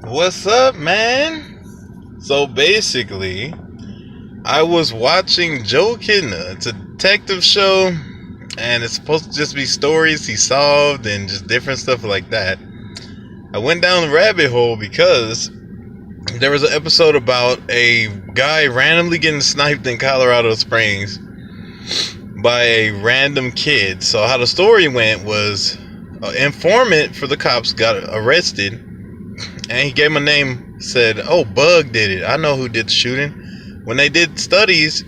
What's up, man? So basically, I was watching Joe Kenda. It's a detective show, and it's supposed to just be stories he solved and just different stuff like that. I went down the rabbit hole because there was an episode about a guy randomly getting sniped in Colorado Springs by a random kid. So how the story went was an informant for the cops got arrested, and he gave him a name, said, "Oh, Bug did it. I know who did the shooting." When they did studies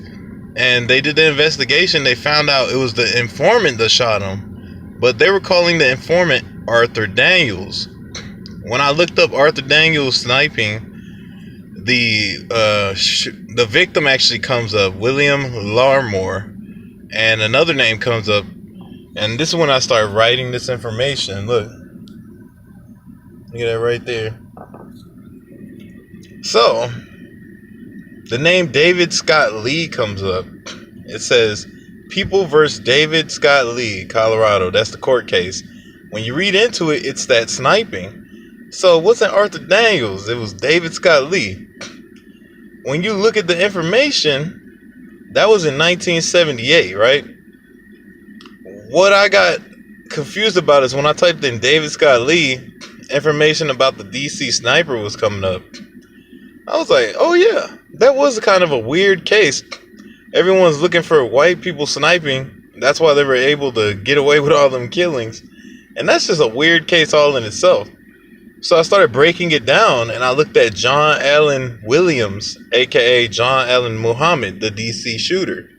and they did the investigation, they found out it was the informant that shot him. But they were calling the informant Authur Daniels. When I looked up Authur Daniels sniping, the victim actually comes up, William Larmore, and another name comes up. And this is when I started writing this information. Look at that right there. So, the name David Scott Lee comes up. It says, People versus David Scott Lee, Colorado. That's the court case. When you read into it, it's that sniping. So, it wasn't Authur Daniels. It was David Scott Lee. When you look at the information, that was in 1978, right? What I got confused about is when I typed in David Scott Lee, information about the DC sniper was coming up. I was like, oh yeah, that was kind of a weird case. Everyone's looking for white people sniping. That's why they were able to get away with all them killings. And that's just a weird case all in itself. So I started breaking it down, and I looked at John Allen Williams, aka John Allen Muhhamed, the DC shooter.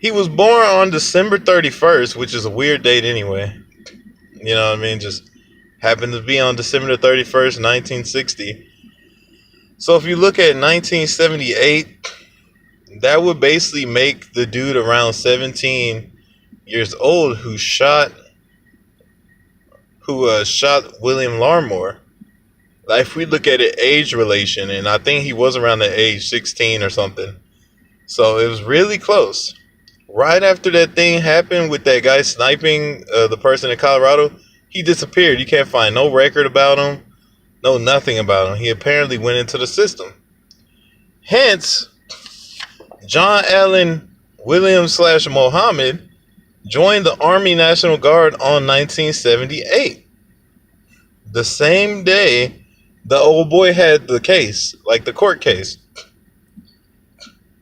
He was born on December 31st, which is a weird date anyway. You know what I mean? Just happened to be on December 31st, 1960. So if you look at 1978, that would basically make the dude around 17 years old who shot William Larmore. Like if we look at it age relation, and I think he was around the age 16 or something. So it was really close. Right after that thing happened with that guy sniping the person in Colorado, he disappeared. You can't find no record about him. No, nothing about him. He apparently went into the system. Hence, John Allen Williams / Muhammad joined the Army National Guard on 1978. The same day the old boy had the case, like the court case.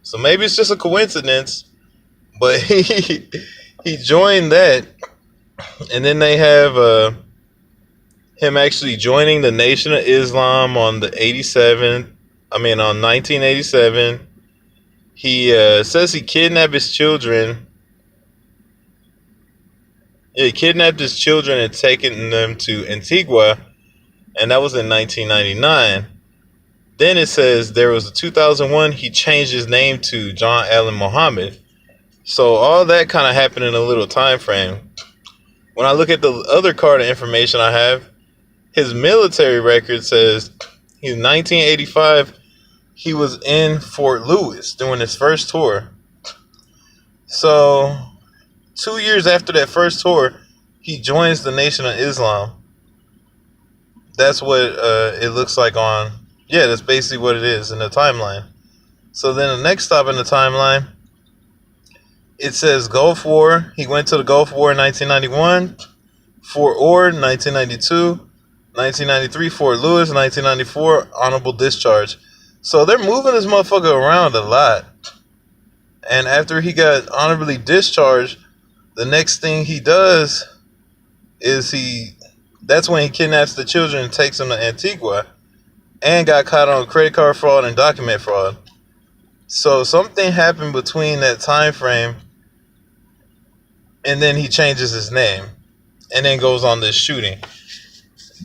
So maybe it's just a coincidence, but he joined that, and then they have him actually joining the Nation of Islam on 1987. He says he kidnapped his children. Yeah, he kidnapped his children and taken them to Antigua, and that was in 1999. Then it says there was a 2001, he changed his name to John Allen Muhammad. So all that kind of happened in a little time frame. When I look at the other card of information I have, his military record says in 1985, he was in Fort Lewis doing his first tour. So 2 years after that first tour, he joins the Nation of Islam. That's what it looks like on, yeah, that's basically what it is in the timeline. So then the next stop in the timeline, it says Gulf War. He went to the Gulf War in 1991, Fort Ord 1992, 1993 Fort Lewis, 1994 honorable discharge. So they're moving this motherfucker around a lot. And after he got honorably discharged, the next thing he does is that's when he kidnaps the children and takes them to Antigua, and got caught on credit card fraud and document fraud. So something happened between that time frame, and then he changes his name and then goes on this shooting.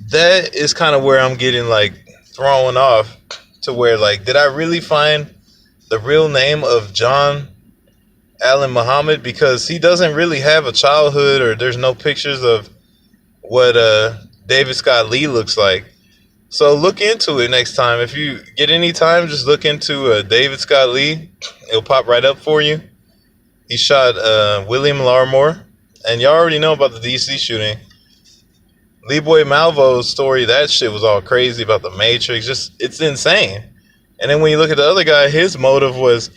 That is kind of where I'm getting like thrown off, to where like, did I really find the real name of John Allen Muhammad? Because he doesn't really have a childhood, or there's no pictures of what David Scott Lee looks like. So look into it next time. If you get any time, just look into David Scott Lee. It'll pop right up for you. He shot William Larmore, and y'all already know about the DC shooting. Lee Boy Malvo's story, that shit was all crazy about the Matrix. Just, it's insane. And then when you look at the other guy, his motive was,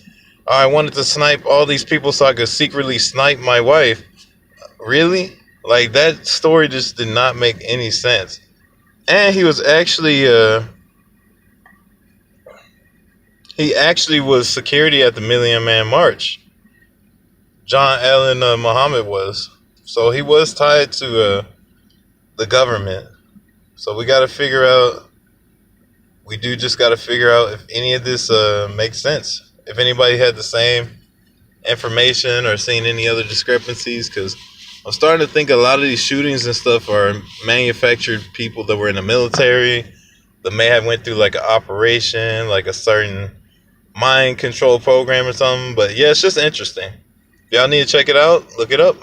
I wanted to snipe all these people so I could secretly snipe my wife. Really? Like, that story just did not make any sense. And he was actually, he actually was security at the Million Man March. John Allen Muhammad was. So he was tied to the government. So we got to figure out, we do just got to figure out if any of this makes sense. If anybody had the same information or seen any other discrepancies, because I'm starting to think a lot of these shootings and stuff are manufactured people that were in the military that may have went through like an operation, like a certain mind control program or something. But yeah, it's just interesting. If y'all need to check it out, look it up.